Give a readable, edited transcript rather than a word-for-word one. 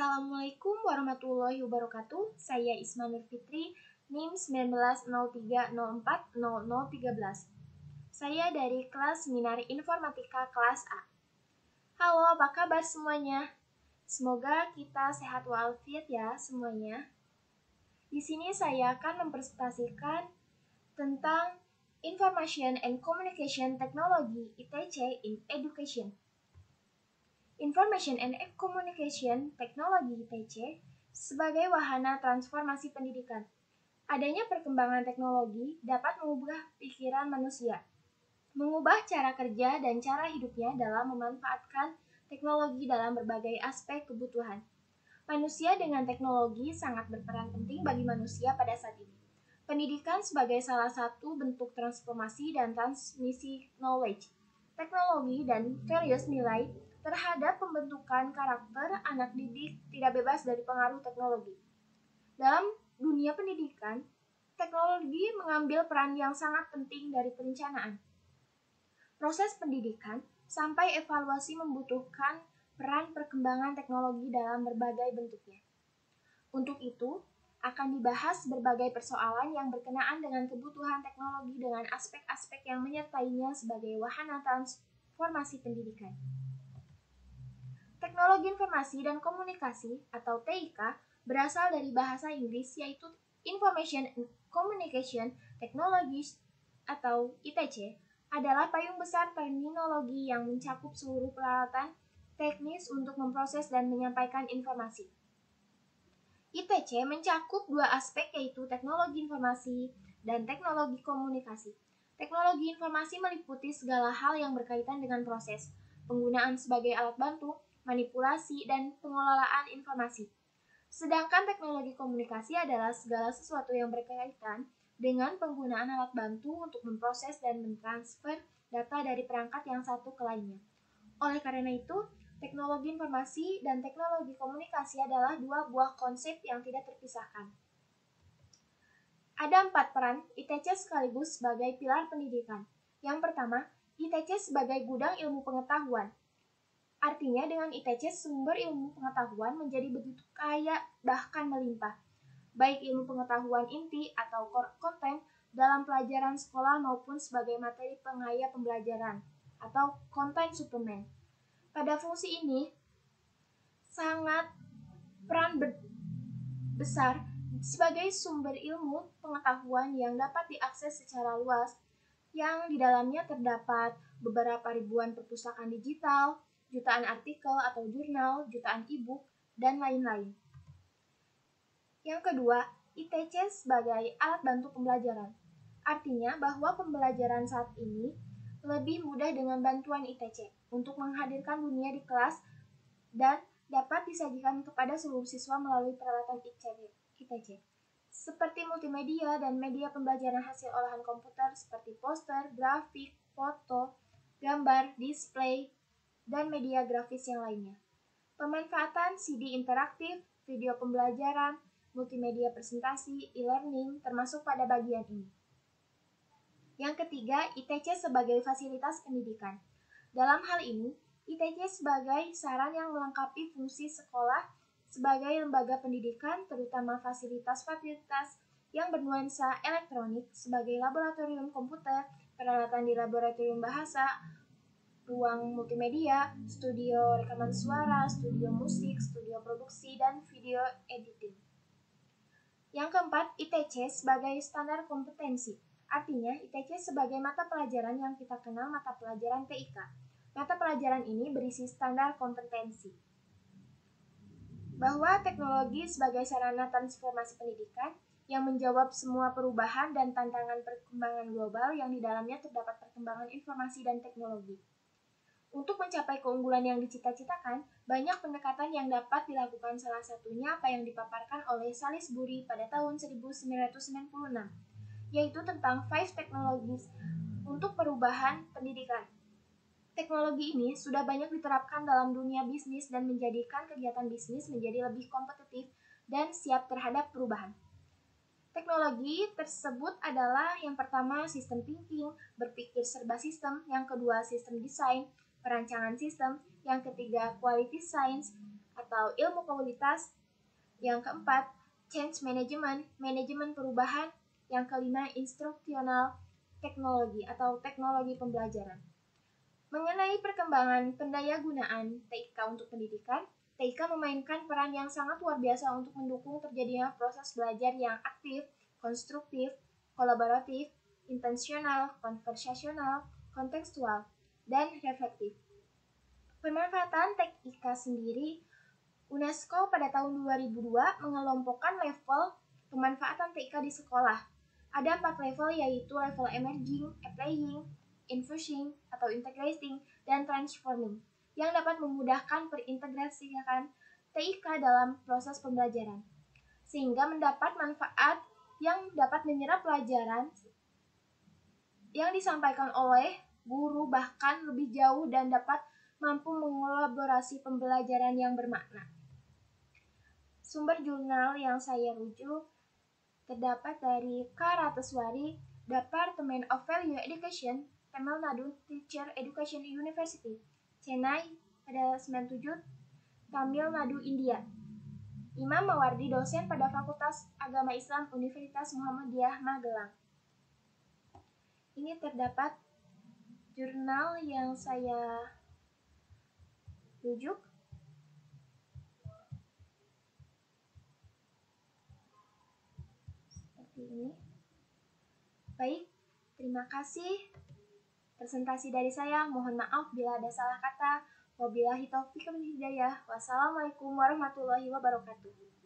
Assalamualaikum warahmatullahi wabarakatuh. Saya Isma Nur Fitri, NIM 1903040013. Saya dari kelas Seminar Informatika kelas A. Halo, apa kabar semuanya? Semoga kita sehat walafiat ya semuanya. Di sini saya akan mempresentasikan tentang Information and Communication Technology (ITC) in Education. Information and Communication Technology (ITC) sebagai wahana transformasi pendidikan. Adanya perkembangan teknologi dapat mengubah pikiran manusia, mengubah cara kerja dan cara hidupnya dalam memanfaatkan teknologi dalam berbagai aspek kebutuhan. Manusia dengan teknologi sangat berperan penting bagi manusia pada saat ini. Pendidikan sebagai salah satu bentuk transformasi dan transmisi knowledge, teknologi, dan values nilai terhadap pembentukan karakter anak didik tidak bebas dari pengaruh teknologi. Dalam dunia pendidikan, teknologi mengambil peran yang sangat penting dari perencanaan, proses pendidikan, sampai evaluasi membutuhkan peran perkembangan teknologi dalam berbagai bentuknya. Untuk itu, akan dibahas berbagai persoalan yang berkenaan dengan kebutuhan teknologi dengan aspek-aspek yang menyertainya sebagai wahana transformasi pendidikan. Teknologi Informasi dan Komunikasi atau TIK berasal dari bahasa Inggris yaitu Information and Communication Technologies atau ITC adalah payung besar terminologi yang mencakup seluruh peralatan teknis untuk memproses dan menyampaikan informasi. ITC mencakup dua aspek yaitu teknologi informasi dan teknologi komunikasi. Teknologi informasi meliputi segala hal yang berkaitan dengan proses, penggunaan sebagai alat bantu, manipulasi, dan pengelolaan informasi. Sedangkan teknologi komunikasi adalah segala sesuatu yang berkaitan dengan penggunaan alat bantu untuk memproses dan mentransfer data dari perangkat yang satu ke lainnya. Oleh karena itu, teknologi informasi dan teknologi komunikasi adalah dua buah konsep yang tidak terpisahkan. Ada 4 peran ITC sekaligus sebagai pilar pendidikan. Yang pertama, ITC sebagai gudang ilmu pengetahuan. Artinya dengan ITC sumber ilmu pengetahuan menjadi begitu kaya bahkan melimpah, baik ilmu pengetahuan inti atau core content dalam pelajaran sekolah maupun sebagai materi pengaya pembelajaran atau konten suplemen. Pada fungsi ini, sangat peran besar sebagai sumber ilmu pengetahuan yang dapat diakses secara luas, yang di dalamnya terdapat beberapa ribuan perpustakaan digital, jutaan artikel atau jurnal, jutaan e-book, dan lain-lain. Yang kedua, ITC sebagai alat bantu pembelajaran. Artinya bahwa pembelajaran saat ini lebih mudah dengan bantuan ITC untuk menghadirkan dunia di kelas dan dapat disajikan kepada seluruh siswa melalui peralatan ITC. Seperti multimedia dan media pembelajaran hasil olahan komputer seperti poster, grafik, foto, gambar, display, dan media grafis yang lainnya. Pemanfaatan CD interaktif, video pembelajaran, multimedia presentasi, e-learning termasuk pada bagian ini. Yang ketiga, ITC sebagai fasilitas pendidikan. Dalam hal ini, ITC sebagai saran yang melengkapi fungsi sekolah sebagai lembaga pendidikan, terutama fasilitas-fasilitas yang bernuansa elektronik sebagai laboratorium komputer, peralatan di laboratorium bahasa, ruang multimedia, studio rekaman suara, studio musik, studio produksi, dan video editing. Yang keempat, ITC sebagai standar kompetensi. Artinya, ITC sebagai mata pelajaran yang kita kenal mata pelajaran TIK. Mata pelajaran ini berisi standar kompetensi. Bahwa teknologi sebagai sarana transformasi pendidikan yang menjawab semua perubahan dan tantangan perkembangan global yang di dalamnya terdapat perkembangan informasi dan teknologi. Untuk mencapai keunggulan yang dicita-citakan, banyak pendekatan yang dapat dilakukan, salah satunya apa yang dipaparkan oleh Salisbury pada tahun 1996, yaitu tentang 5 Technologies untuk perubahan pendidikan. Teknologi ini sudah banyak diterapkan dalam dunia bisnis dan menjadikan kegiatan bisnis menjadi lebih kompetitif dan siap terhadap perubahan. Teknologi tersebut adalah yang pertama sistem thinking, berpikir serba sistem, yang kedua sistem desain, perancangan sistem, yang ketiga quality science, atau ilmu komunitas. Yang keempat, change management, manajemen perubahan. Yang kelima, instruksional teknologi atau teknologi pembelajaran. Mengenai perkembangan pendayagunaan TIK untuk pendidikan, TIK memainkan peran yang sangat luar biasa untuk mendukung terjadinya proses belajar yang aktif, konstruktif, kolaboratif, intensional, konversasional, kontekstual, dan reflektif. Pemanfaatan TIK sendiri, UNESCO pada tahun 2002 mengelompokkan level pemanfaatan TIK di sekolah. Ada 4 level, yaitu level emerging, applying, infusing atau integrating, dan transforming, yang dapat memudahkan perintegrasikan TIK dalam proses pembelajaran, sehingga mendapat manfaat yang dapat menyerap pelajaran yang disampaikan oleh guru bahkan lebih jauh dan dapat mampu mengolaborasi pembelajaran yang bermakna. Sumber jurnal yang saya rujuk terdapat dari K. Rateswari, Department of Value Education, Tamil Nadu Teacher Education University, Chennai pada 97, Tamil Nadu, India. Imam Mawardi, dosen pada Fakultas Agama Islam Universitas Muhammadiyah Magelang. Ini terdapat jurnal yang saya rujuk. Seperti ini. Baik, terima kasih. Presentasi dari saya, mohon maaf bila ada salah kata. Wabillahi taufiq wal hidayah. Wassalamualaikum warahmatullahi wabarakatuh.